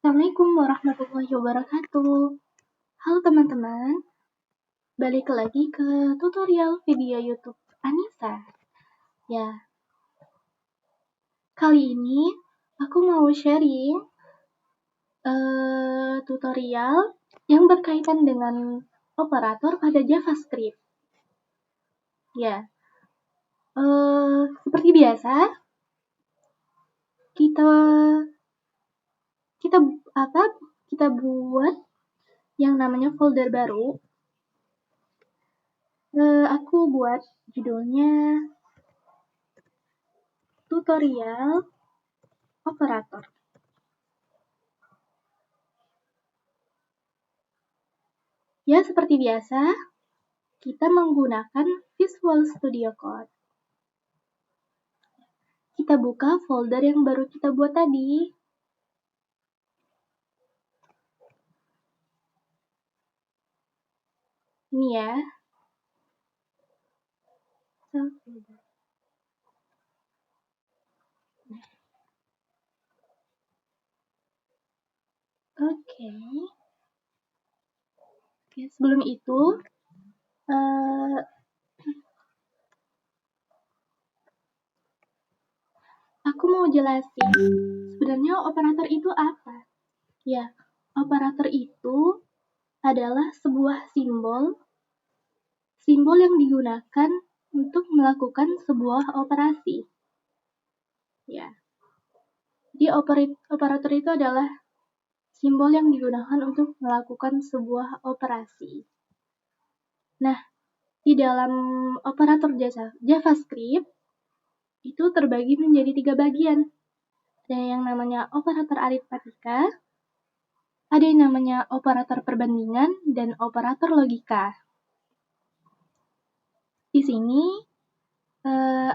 Assalamualaikum warahmatullahi wabarakatuh. Halo teman-teman, balik lagi ke tutorial video YouTube Anissa. Ya, kali ini aku mau sharing tutorial yang berkaitan dengan operator pada JavaScript. Ya, seperti biasa kita buat yang namanya folder baru. Aku buat judulnya tutorial operator. Ya, seperti biasa, kita menggunakan Visual Studio Code. Kita buka folder yang baru kita buat tadi. Ini ya. Oke, sebelum itu, aku mau jelasin sebenarnya operator itu apa. Ya, operator itu adalah sebuah simbol yang digunakan untuk melakukan sebuah operasi. Ya, jadi operator itu adalah simbol yang digunakan untuk melakukan sebuah operasi. Nah, di dalam operator JavaScript itu terbagi menjadi 3 bagian. Ada yang namanya operator aritmatika, ada yang namanya operator perbandingan, dan operator logika. Di sini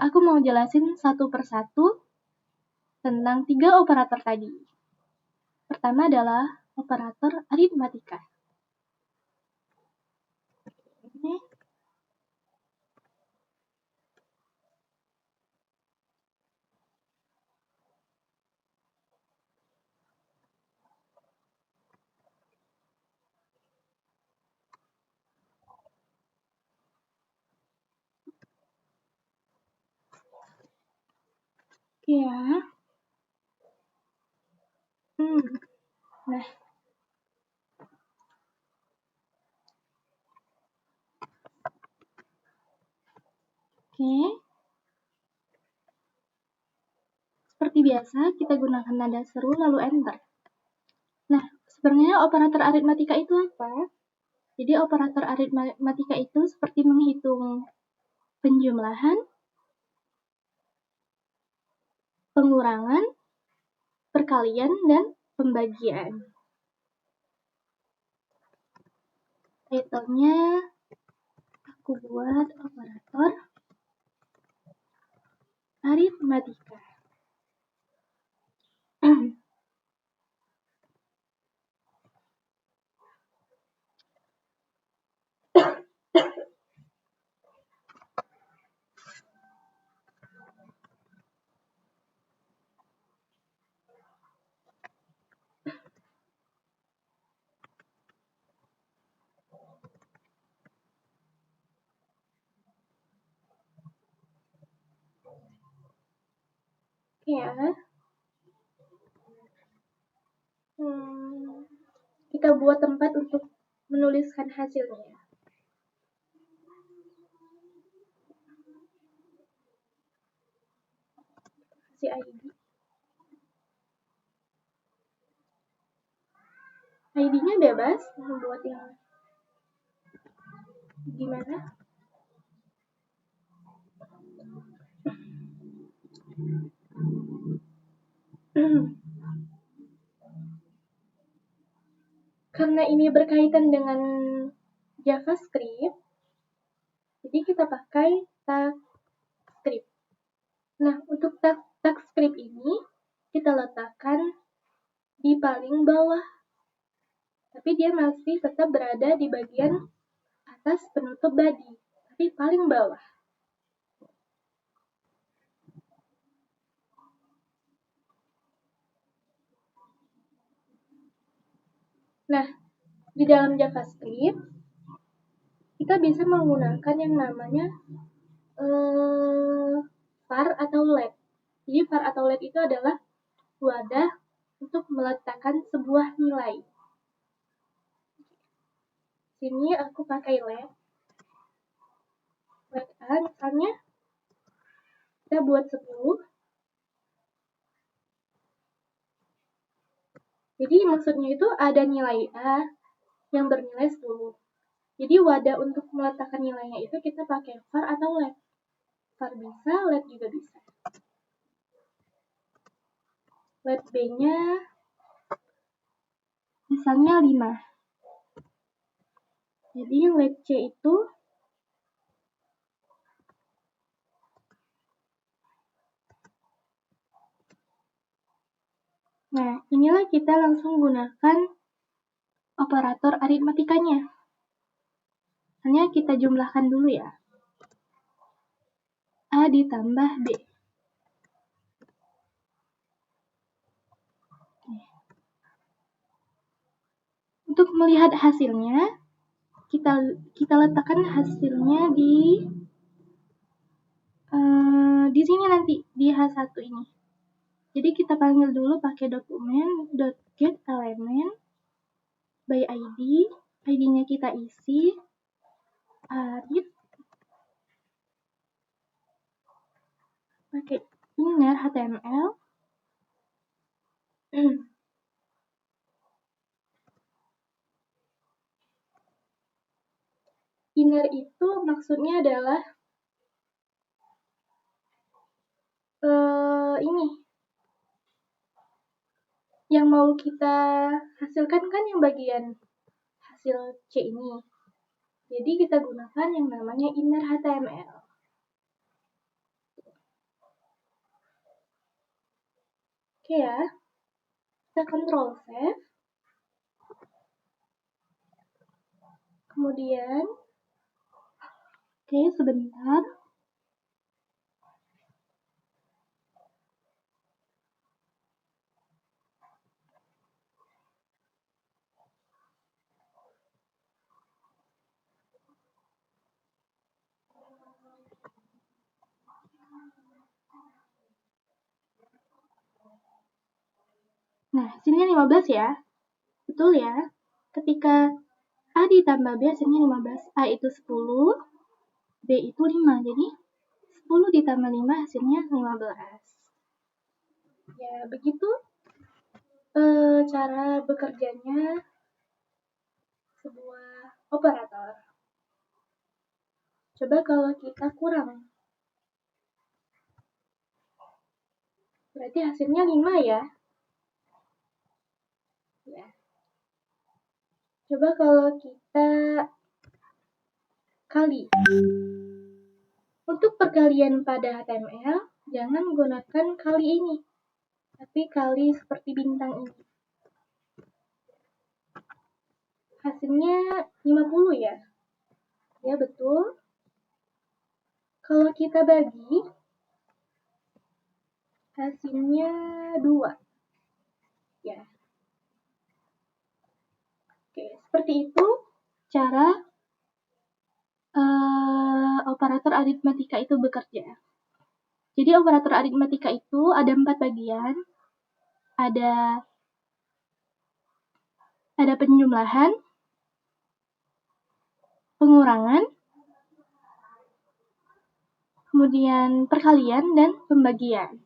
aku mau jelasin satu persatu tentang 3 operator tadi. Pertama adalah operator aritmatika. Ya. Nah. Oke. Seperti biasa, kita gunakan nada seru lalu enter. Nah, sebenarnya operator aritmatika itu apa? Jadi operator aritmatika itu seperti menghitung penjumlahan, pengurangan, perkalian, dan pembagian. Title-nya aku buat operator aritmatika. Ya. Kita buat tempat untuk menuliskan hasilnya. Si ID. ID-nya bebas, mau buat yang gimana? Karena ini berkaitan dengan JavaScript, jadi kita pakai tag script. Nah, untuk tag script ini kita letakkan di paling bawah, tapi dia masih tetap berada di bagian atas penutup body, tapi paling bawah. Nah, di dalam JavaScript, kita bisa menggunakan yang namanya var atau let. Jadi var atau let itu adalah wadah untuk meletakkan sebuah nilai. Sini aku pakai let. Let A misalnya kita buat 10. Jadi maksudnya itu ada nilai A yang bernilai 10. Jadi wadah untuk meletakkan nilainya itu kita pakai var atau let. Var bisa, let juga bisa. Let B-nya misalnya 5. Jadi let C itu nah, inilah kita langsung gunakan operator aritmatikanya. Hanya kita jumlahkan dulu ya. A ditambah B. Untuk melihat hasilnya, kita letakkan hasilnya di sini nanti, di H1 ini. Jadi kita panggil dulu pakai dokumen .get element by ID. ID-nya kita isi arit pakai inner HTML. Inner itu maksudnya adalah ini yang mau kita hasilkan kan yang bagian hasil C ini. Jadi kita gunakan yang namanya inner HTML. Oke ya, kita Ctrl save. Kemudian, oke sebentar. Nah, hasilnya 15 ya. Betul ya. Ketika A ditambah B hasilnya 15. A itu 10, B itu 5. Jadi 10 ditambah 5 hasilnya 15. Ya, begitu cara bekerjanya sebuah operator. Coba kalau kita kurang. Berarti hasilnya 5 ya. Ya. Coba kalau kita kali. Untuk perkalian pada HTML, jangan menggunakan kali ini, tapi kali seperti bintang ini. Hasilnya 50 ya. Ya betul. Kalau kita bagi, hasilnya 2. Ya. Oke, seperti itu cara operator aritmatika itu bekerja. Jadi operator aritmatika itu ada 4 bagian. Ada penjumlahan, pengurangan, kemudian perkalian dan pembagian.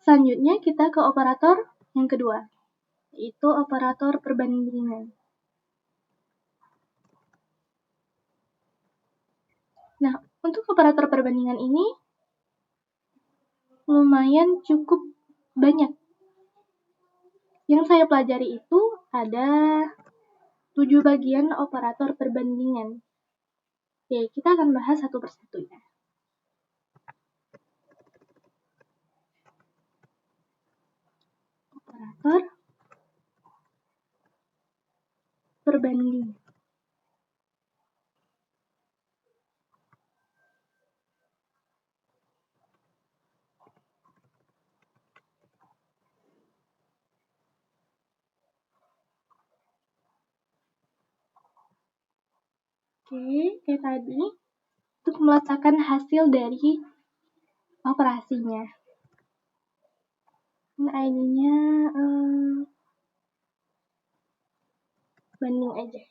Selanjutnya kita ke operator yang kedua, yaitu operator perbandingan. Nah, untuk operator perbandingan ini lumayan cukup banyak. Yang saya pelajari itu ada 7 bagian operator perbandingan. Oke, kita akan bahas satu persatu ya. Operator perbanding. Oke, kayak tadi, untuk meletakkan hasil dari operasinya. ID-nya banding aja.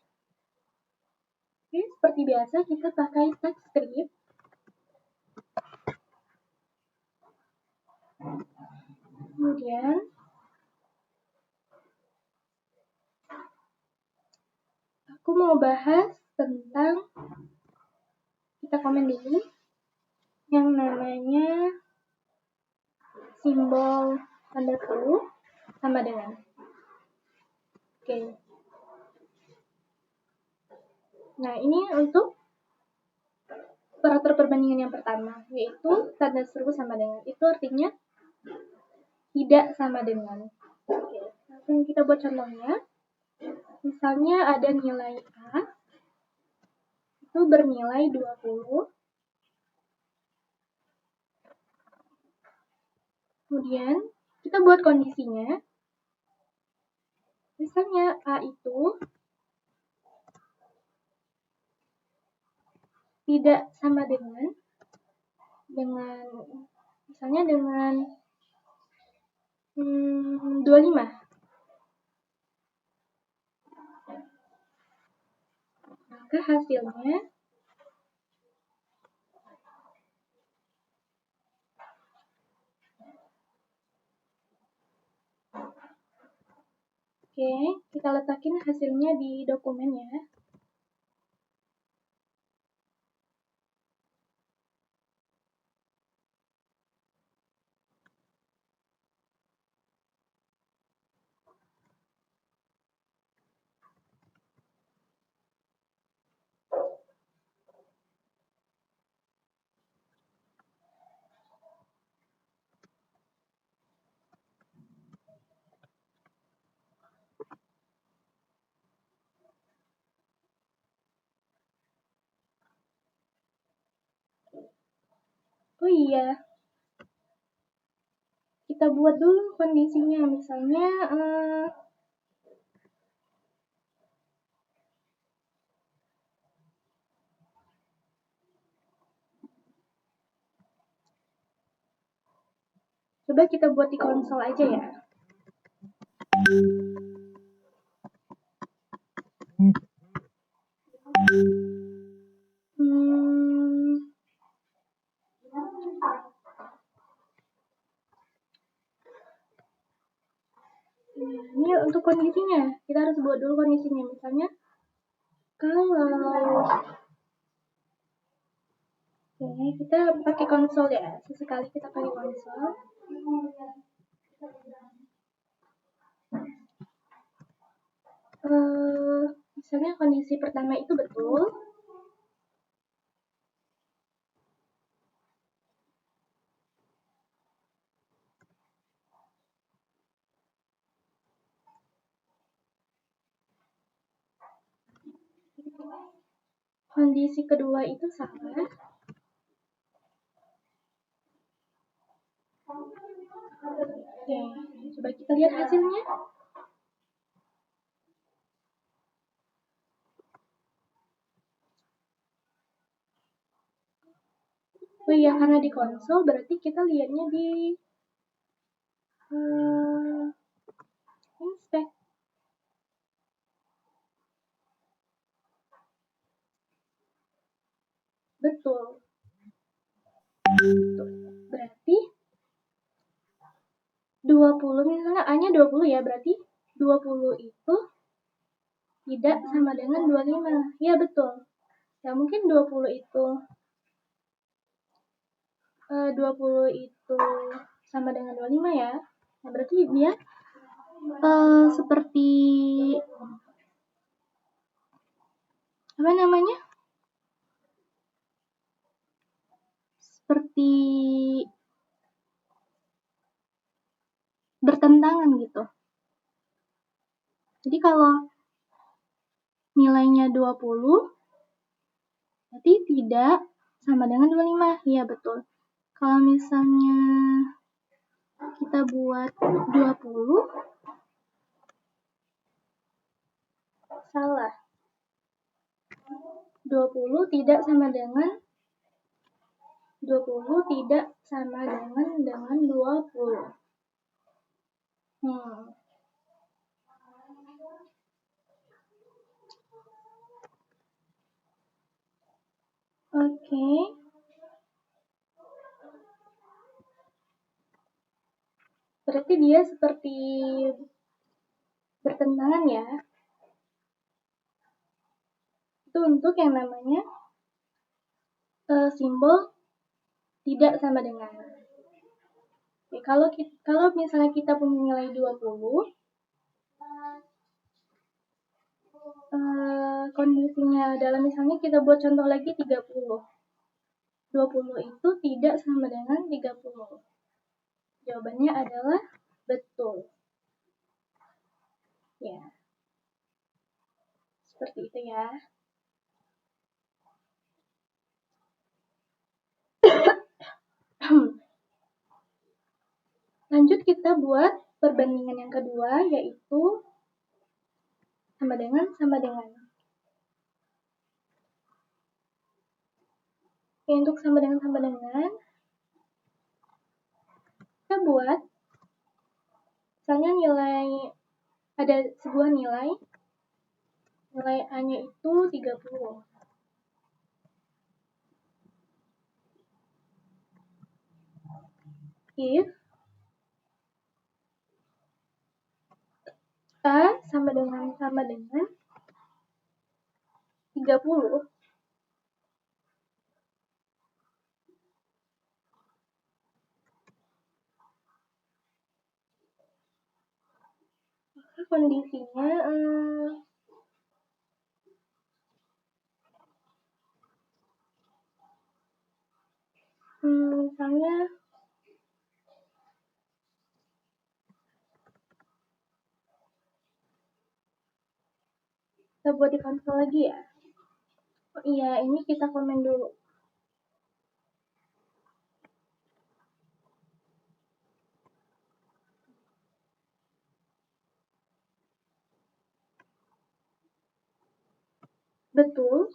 Oke, seperti biasa kita pakai TypeScript. Kemudian aku mau bahas tentang, kita komen dulu, yang namanya simbol tanda seru sama dengan. Oke. Nah, ini untuk operator perbandingan yang pertama, yaitu tanda seru sama dengan. Itu artinya tidak sama dengan. Oke, langsung kita buat contohnya. Misalnya ada nilai A, itu bernilai 20. Kemudian, kita buat kondisinya. Misalnya A itu tidak sama dengan misalnya dengan 25. Maka hasilnya oke, kita letakin hasilnya di dokumen ya. Oh iya, kita buat dulu kondisinya. Misalnya coba kita buat di konsol aja ya. Ini untuk kondisinya, kita harus buat dulu kondisinya. Misalnya, kalau oke, kita pakai konsol ya. Sesekali kita pakai konsol. Misalnya kondisi pertama itu betul. Kondisi kedua itu salah. Oke, coba kita lihat hasilnya. Oh iya, karena di konsol berarti kita lihatnya di inspect. Betul. Berarti 20, misalnya A-nya 20 ya, berarti 20 itu tidak sama dengan 25. Ya, betul. Ya, mungkin 20 itu sama dengan 25 ya. Nah, berarti dia seperti apa namanya? Seperti bertentangan gitu. Jadi kalau nilainya 20, berarti tidak sama dengan 25. Iya, betul. Kalau misalnya kita buat 20, salah. 20 tidak sama dengan 20 tidak sama dengan 20. Oke. Berarti dia seperti bertentangan ya. Itu untuk yang namanya simbol tidak sama dengan. Oke, kalau misalnya kita punya nilai 20, kondisinya adalah misalnya kita buat contoh lagi 30. 20 itu tidak sama dengan 30. Jawabannya adalah betul. Ya. Seperti itu ya. Lanjut kita buat perbandingan yang kedua, yaitu sama dengan. Oke, untuk sama dengan, kita buat, misalnya ada sebuah nilai A-nya itu 30. If A sama dengan 30, maka kondisinya misalnya kita buat di konsol lagi ya. Oh iya, ini kita komen dulu. Betul.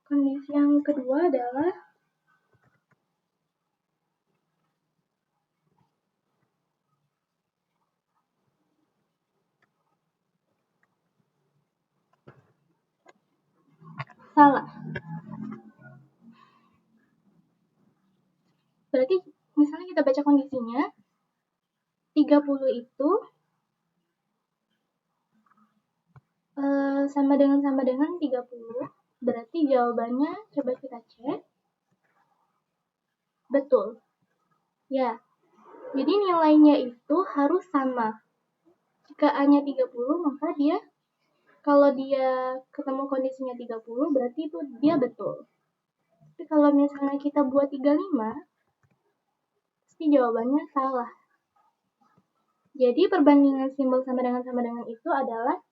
Kondisi yang kedua adalah salah. Berarti misalnya kita baca kondisinya, 30 itu sama dengan 30. Berarti jawabannya coba kita cek. Betul. Ya. Jadi nilainya itu harus sama. Jika A-nya 30, maka kalau dia ketemu kondisinya 30, berarti itu dia betul. Tapi kalau misalnya kita buat 35, pasti jawabannya salah. Jadi perbandingan simbol sama dengan itu adalah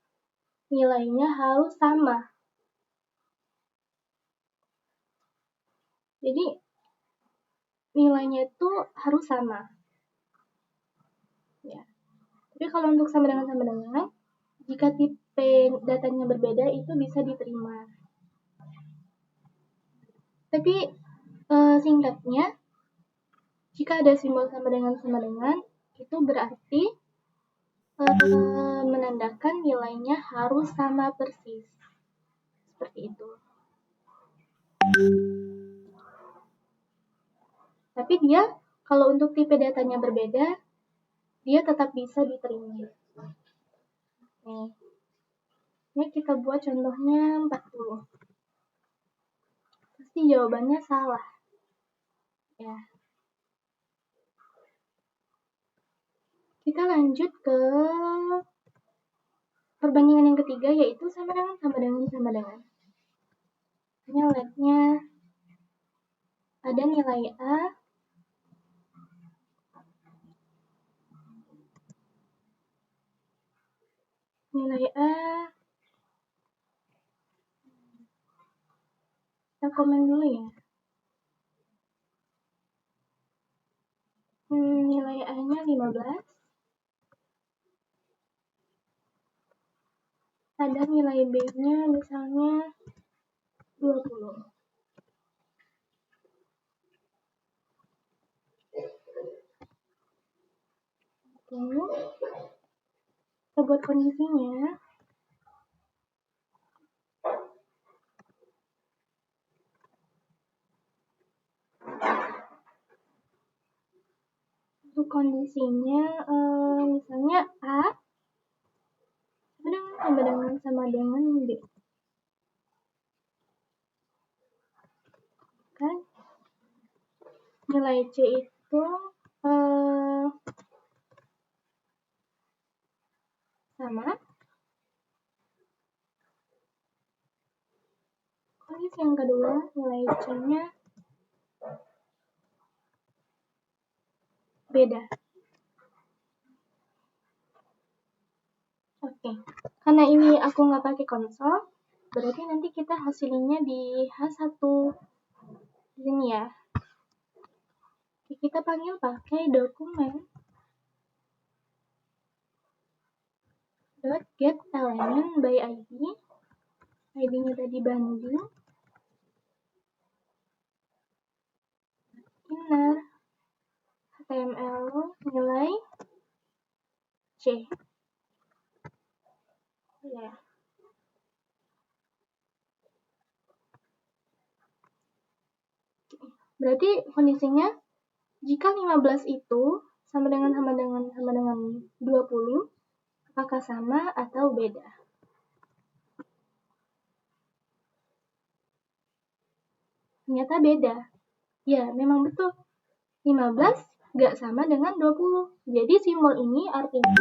nilainya harus sama. Jadi nilainya itu harus sama. Ya. Tapi kalau untuk sama dengan, jika tipe datanya berbeda itu bisa diterima. Tapi singkatnya, jika ada simbol sama dengan, itu berarti menandakan nilainya harus sama persis. Seperti itu. Tapi dia, kalau untuk tipe datanya berbeda, dia tetap bisa diterima. Nih. Ini kita buat contohnya 40. Pasti jawabannya salah. Ya. Kita lanjut ke perbandingan yang ketiga, yaitu sama dengan. Ini lab-nya ada nilai A, kita komen dulu ya. Nilai A-nya 15. ada nilai B-nya misalnya 20. Oke, kita buat kondisinya. Untuk kondisinya, misalnya A sama dengan B. Kan nilai C itu sama. Kondisi yang kedua, nilai C-nya beda. Oke, karena ini aku nggak pakai konsol, berarti nanti kita hasilnya di H1 di sini ya. Oke, kita panggil pakai dokumen .get element by ID. ID-nya tadi banding. Inner HTML nilai C. Ya. Berarti kondisinya jika 15 itu sama dengan 20, apakah sama atau beda? Ternyata beda. Ya, memang betul. 15 nggak sama dengan 20. Jadi simbol ini artinya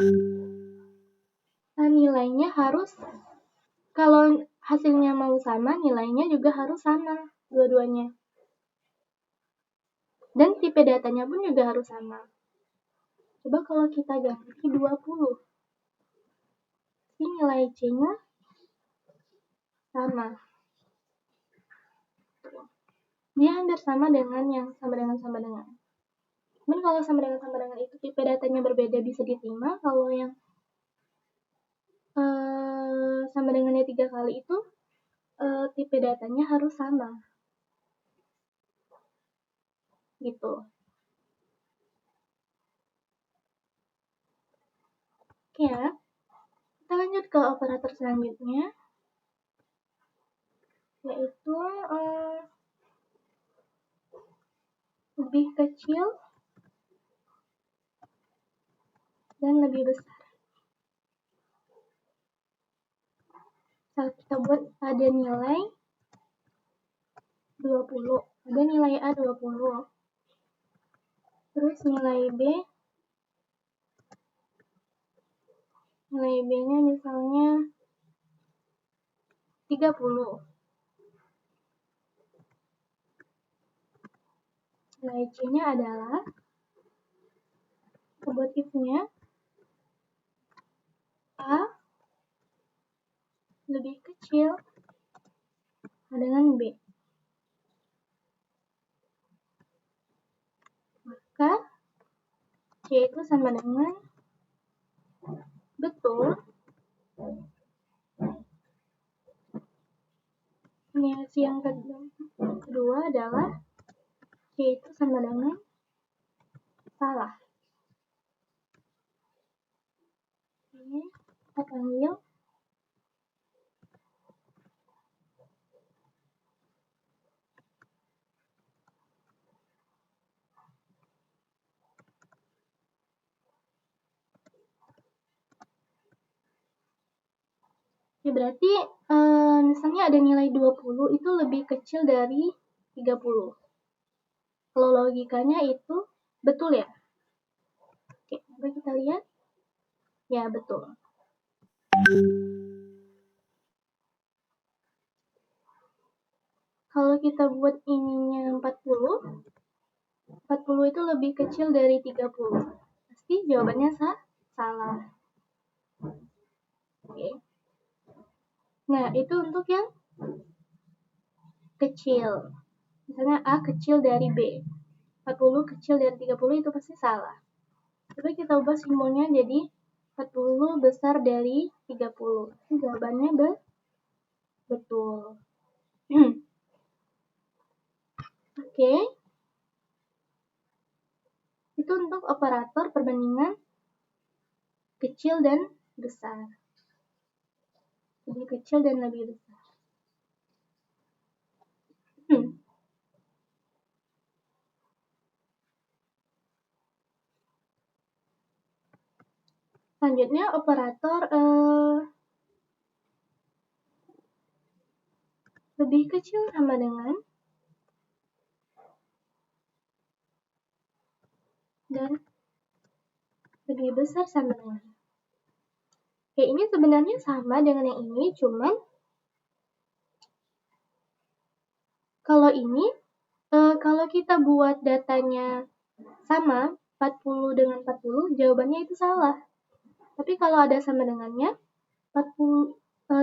nilainya harus, kalau hasilnya mau sama, nilainya juga harus sama dua-duanya. Dan tipe datanya pun juga harus sama. Coba kalau kita ganti 20. Ini nilai C-nya sama. Dia hampir sama dengan yang sama dengan. Cuman kalau sama dengan itu tipe datanya berbeda bisa diterima. Kalau yang sama dengannya 3 kali itu tipe datanya harus sama. Gitu. Oke ya. Kita lanjut ke operator selanjutnya. Yaitu lebih kecil dan lebih besar. Saat kita buat ada nilai 20, ada nilai A 20. Terus nilai B-nya misalnya 30. Nilai C-nya adalah, kita buat if-nya, A lebih kecil dengan B. Maka C itu sama dengan betul. Kondisi yang kedua adalah C itu sama dengan salah. Ini kita panggil ya, berarti misalnya ada nilai 20 itu lebih kecil dari 30. Kalau logikanya itu betul ya? Oke, coba kita lihat. Ya, betul. Kalau kita buat ininya 40 itu lebih kecil dari 30. Pasti jawabannya salah. Oke. Nah, itu untuk yang kecil. Misalnya A kecil dari B. 40 kecil dari 30 itu pasti salah. Coba kita ubah simbolnya jadi 40 besar dari 30. Jawabannya betul. Oke. Itu untuk operator perbandingan kecil dan besar. Lebih kecil dan lebih besar. Selanjutnya operator lebih kecil sama dengan dan lebih besar sama dengan. Oke, ini sebenarnya sama dengan yang ini, cuman kalau ini, kalau kita buat datanya sama, 40 dengan 40, jawabannya itu salah. Tapi kalau ada sama dengannya, 40,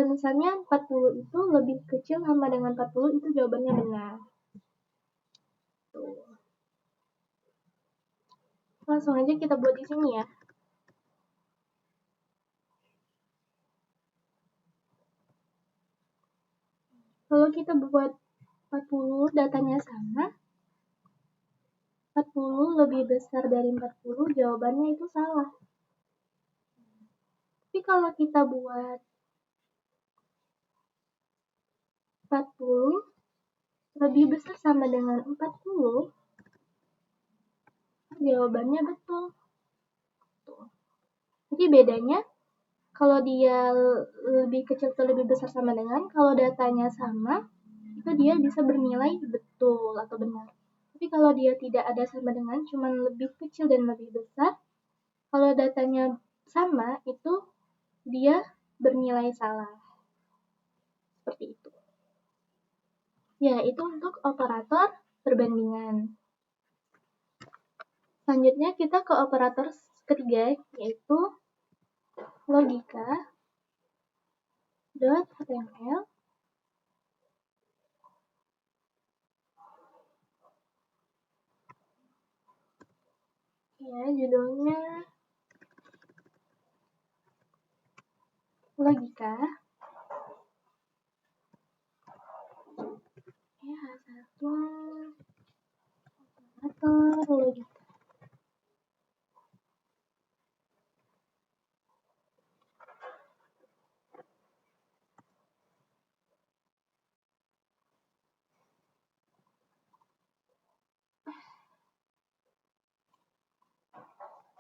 misalnya 40 itu lebih kecil sama dengan 40, itu jawabannya benar. Tuh. Langsung aja kita buat di sini ya. Kalau kita buat 40, datanya sama, 40 lebih besar dari 40, jawabannya itu salah. Tapi kalau kita buat 40 lebih besar sama dengan 40, jawabannya betul. Tuh. Jadi bedanya, kalau dia lebih kecil atau lebih besar sama dengan, kalau datanya sama, itu dia bisa bernilai betul atau benar. Tapi kalau dia tidak ada sama dengan, cuma lebih kecil dan lebih besar, kalau datanya sama, itu dia bernilai salah. Seperti itu. Ya, itu untuk operator perbandingan. Selanjutnya kita ke operator ketiga, yaitu logika.html. Ya, judulnya logika. Ya, satu operator logika.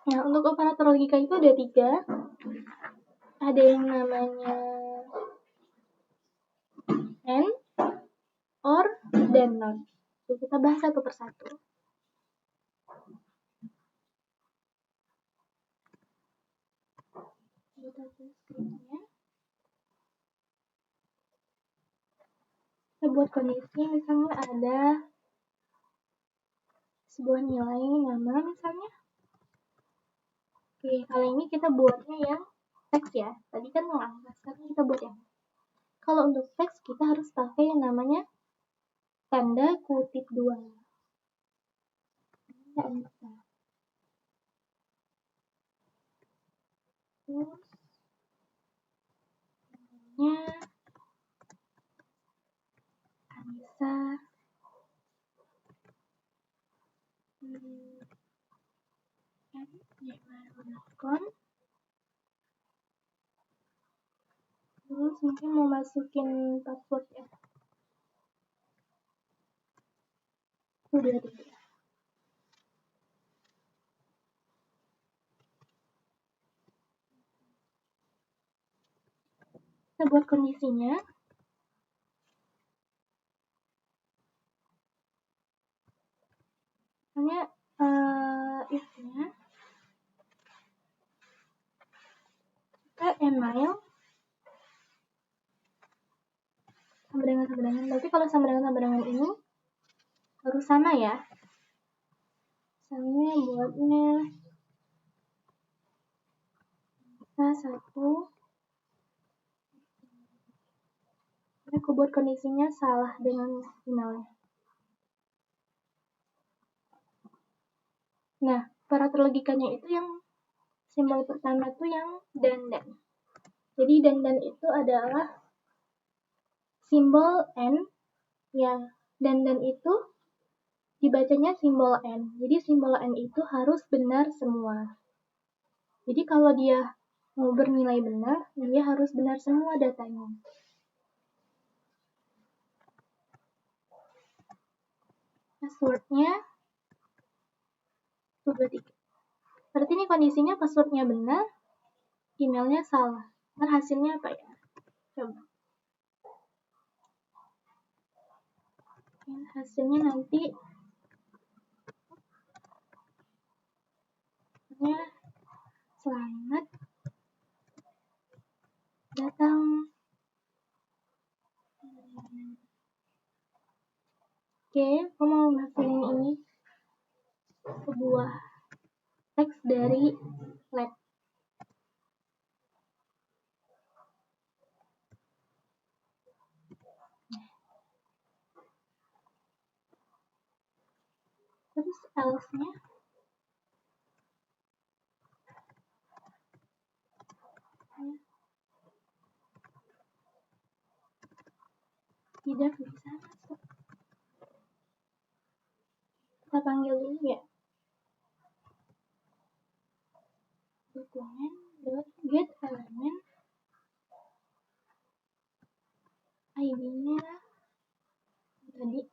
Nah, untuk operator logika itu ada 3. Ada yang namanya and, or, dan not. Jadi kita bahas satu persatu. Kita buat kondisi, misalnya ada sebuah nilai nama misalnya. Oke, kali ini kita buatnya yang teks ya. Tadi kan yang angka, sekarang kita buat yang. Kalau untuk teks kita harus pakai yang namanya tanda kutip 2. Nggak bisa. Terus namanya Anissa. Terus mungkin mau masukin password ya. Udah 3. Kita buat kondisinya. Misalnya if-nya kita email sama dengan. Tapi kalau sama dengan ini harus sama ya. Misalnya buatnya kita 1. Aku buat kondisinya salah dengan emailnya. Nah, operator logikanya itu yang simbol pertama tuh yang dandan. Jadi dandan itu adalah simbol N, ya. Dandan itu dibacanya simbol N. Jadi simbol N itu harus benar semua. Jadi kalau dia mau bernilai benar, dia harus benar semua datanya. Passwordnya 1, 2, 3. Berarti ini kondisinya passwordnya benar, emailnya salah. Ntar hasilnya apa ya? Coba. Hasilnya nanti selamat datang. Oke, aku mau ngasihin ini sebuah teks dari lab. Terus else-nya tidak bisa masuk. Kita panggil dulu ya. Dokumen.getElement ID-nya tadi.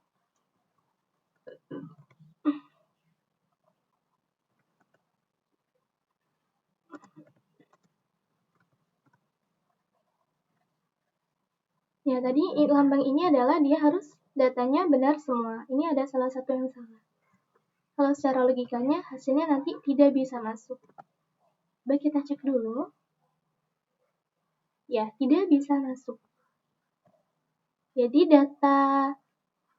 Ya, tadi lambang ini adalah dia harus datanya benar semua. Ini ada salah satu yang salah. Kalau secara logikanya hasilnya nanti tidak bisa masuk. Coba kita cek dulu. Ya, tidak bisa masuk. Jadi data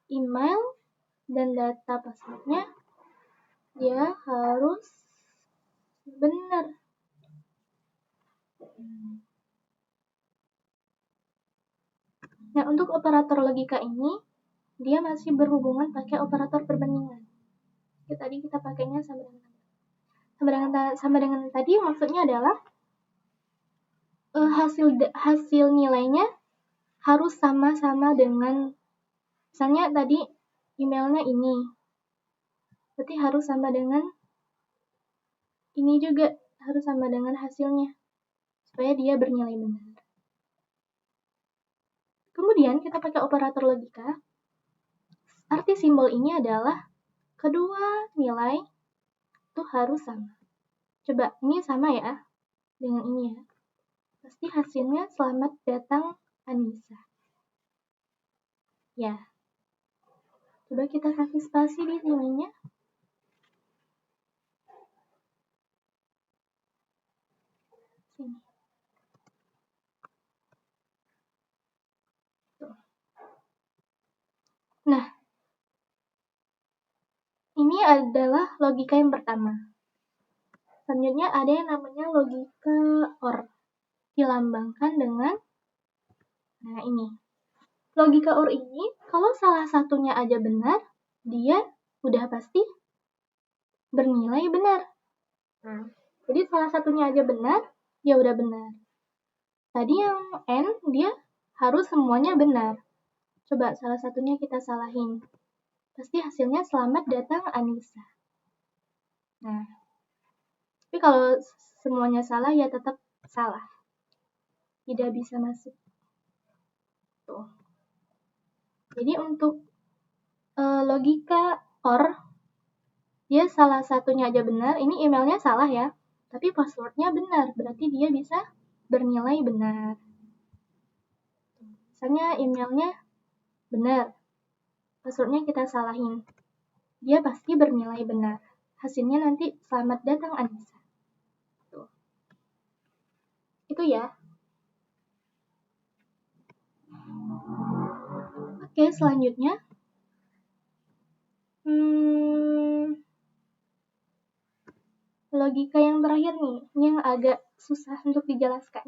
email dan data passwordnya dia harus benar. Nah, untuk operator logika ini, dia masih berhubungan pakai operator perbandingan. Ya, tadi kita pakainya sama dengan tadi maksudnya adalah hasil nilainya harus sama-sama dengan, misalnya tadi emailnya ini, berarti harus sama dengan ini juga, harus sama dengan hasilnya, supaya dia bernilai benar. Kemudian kita pakai operator logika. Arti simbol ini adalah kedua nilai itu harus sama. Coba, ini sama ya dengan ini ya. Pasti hasilnya selamat datang Anissa. Ya. Coba kita kasih spasi di sininya. Sini. Nah, ini adalah logika yang pertama. Selanjutnya ada yang namanya logika OR. Dilambangkan dengan, nah ini. Logika OR ini, kalau salah satunya aja benar, dia udah pasti bernilai benar. Nah, jadi salah satunya aja benar, dia udah benar. Tadi yang N, dia harus semuanya benar. Coba salah satunya kita salahin. Pasti hasilnya selamat datang Anissa. Nah, tapi kalau semuanya salah ya tetap salah. Tidak bisa masuk. Tuh. Jadi untuk logika OR, dia salah satunya aja benar. Ini emailnya salah ya, tapi passwordnya benar. Berarti dia bisa bernilai benar. Misalnya emailnya benar, passwordnya kita salahin. Dia pasti bernilai benar. Hasilnya nanti selamat datang Anissa. Tuh. Itu ya. Oke, selanjutnya. Logika yang terakhir nih, ini yang agak susah untuk dijelaskan.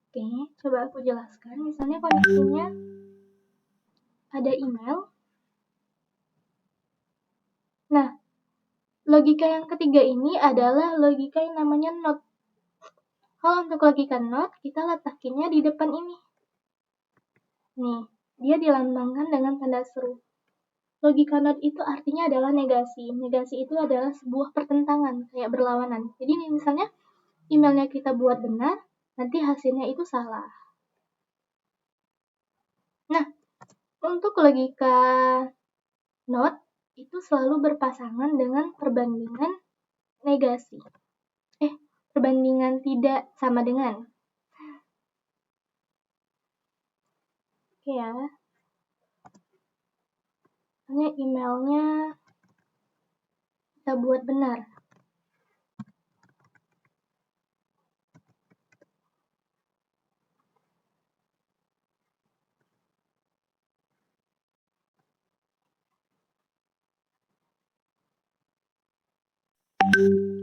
Oke, coba aku jelaskan. Misalnya kondisinya ada email. Nah, logika yang ketiga ini adalah logika yang namanya not. Kalau untuk logika not, kita letakinnya di depan ini. Nih, dia dilambangkan dengan tanda seru. Logika not itu artinya adalah negasi. Negasi itu adalah sebuah pertentangan, kayak berlawanan. Jadi misalnya emailnya kita buat benar, nanti hasilnya itu salah. Nah, untuk logika not itu selalu berpasangan dengan perbandingan negasi. Perbandingan tidak sama dengan. Oke ya. Misalnya emailnya kita buat benar.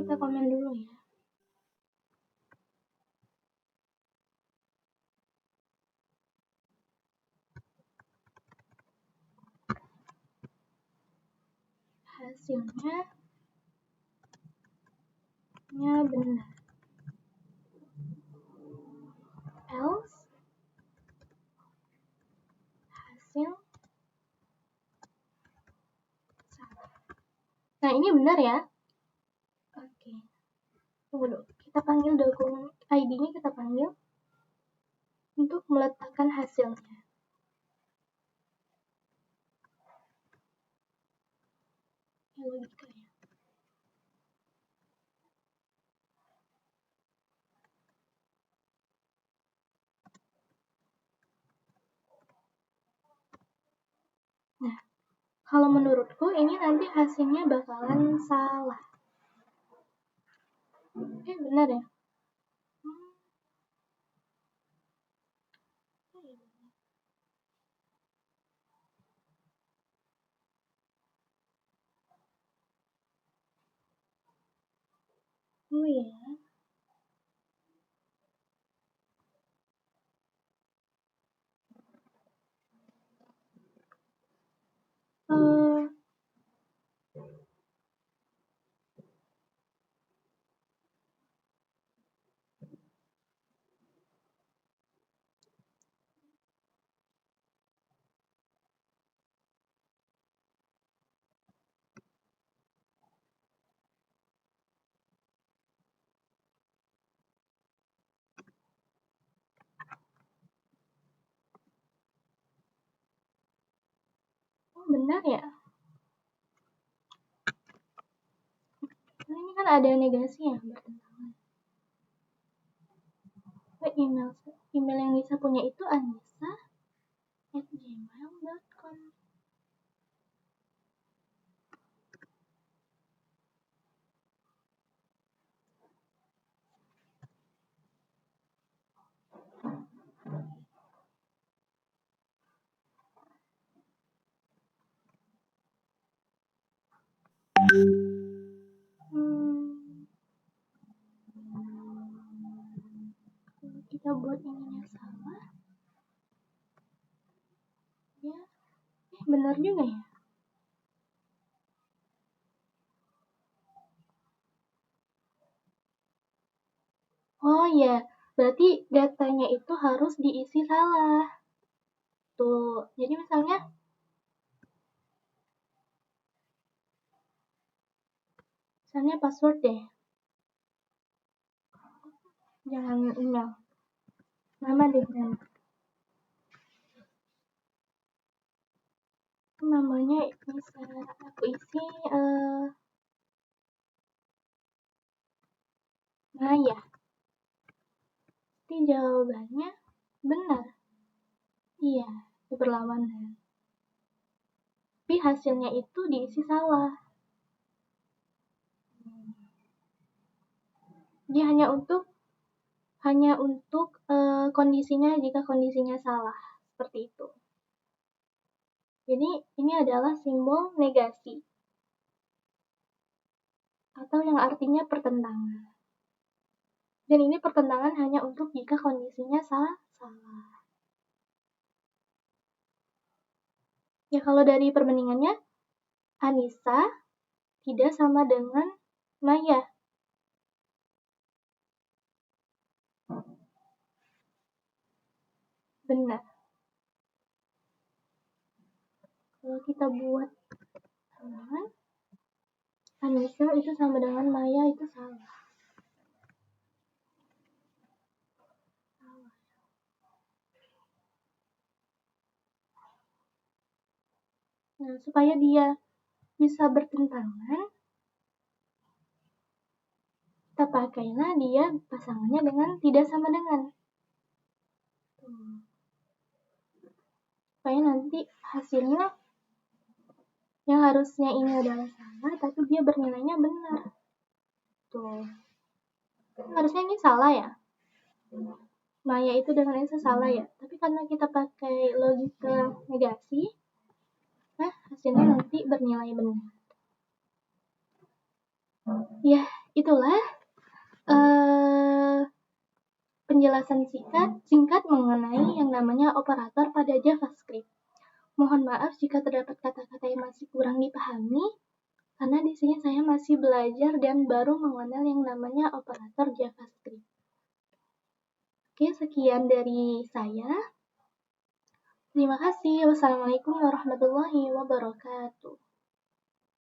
Kita komen dulu ya. Hasilnya benar. Else hasil salah. Nah, ini benar ya. Oke. Tunggu dulu. Kita panggil dokumen ID-nya, kita panggil untuk meletakkan hasilnya. Logika ya. Nah, kalau menurutku ini nanti hasilnya bakalan salah. Benar ya? Oh ya. Benar ya? Nah, ini kan ada negasinya bertentangan. Email yang Nisa punya itu anissa@gmail.com. Kalau kita buat ininya salah, ya, benar juga ya. Oh ya, berarti datanya itu harus diisi salah. Tuh, jadi misalnya password deh. Jangan email. Nama deh, nama. Namanya bisa aku isi Maya. Tapi jawabannya benar. Iya, itu berlawanan. Tapi hasilnya itu diisi salah. Dia hanya untuk kondisinya jika kondisinya salah, seperti itu. Jadi ini adalah simbol negasi atau yang artinya pertentangan. Dan ini pertentangan hanya untuk jika kondisinya salah. Ya kalau dari perbandingannya, Anissa tidak sama dengan Maya. Benar. Kalau kita buat sama, Anissa itu sama dengan Maya itu salah. Nah, supaya dia bisa bertentangan, kita pakailah dia pasangannya dengan tidak sama dengan. Supaya nanti hasilnya yang harusnya ini adalah salah, tapi dia bernilainya benar. Tuh. Harusnya ini salah ya. Maya itu dengan Esa salah ya. Tapi karena kita pakai logika negasi, nah hasilnya nanti bernilai benar. Ya, itulah penjelasan singkat mengenai yang namanya operator pada JavaScript. Mohon maaf jika terdapat kata-kata yang masih kurang dipahami, karena di sini saya masih belajar dan baru mengenal yang namanya operator JavaScript. Oke, sekian dari saya. Terima kasih. Wassalamualaikum warahmatullahi wabarakatuh.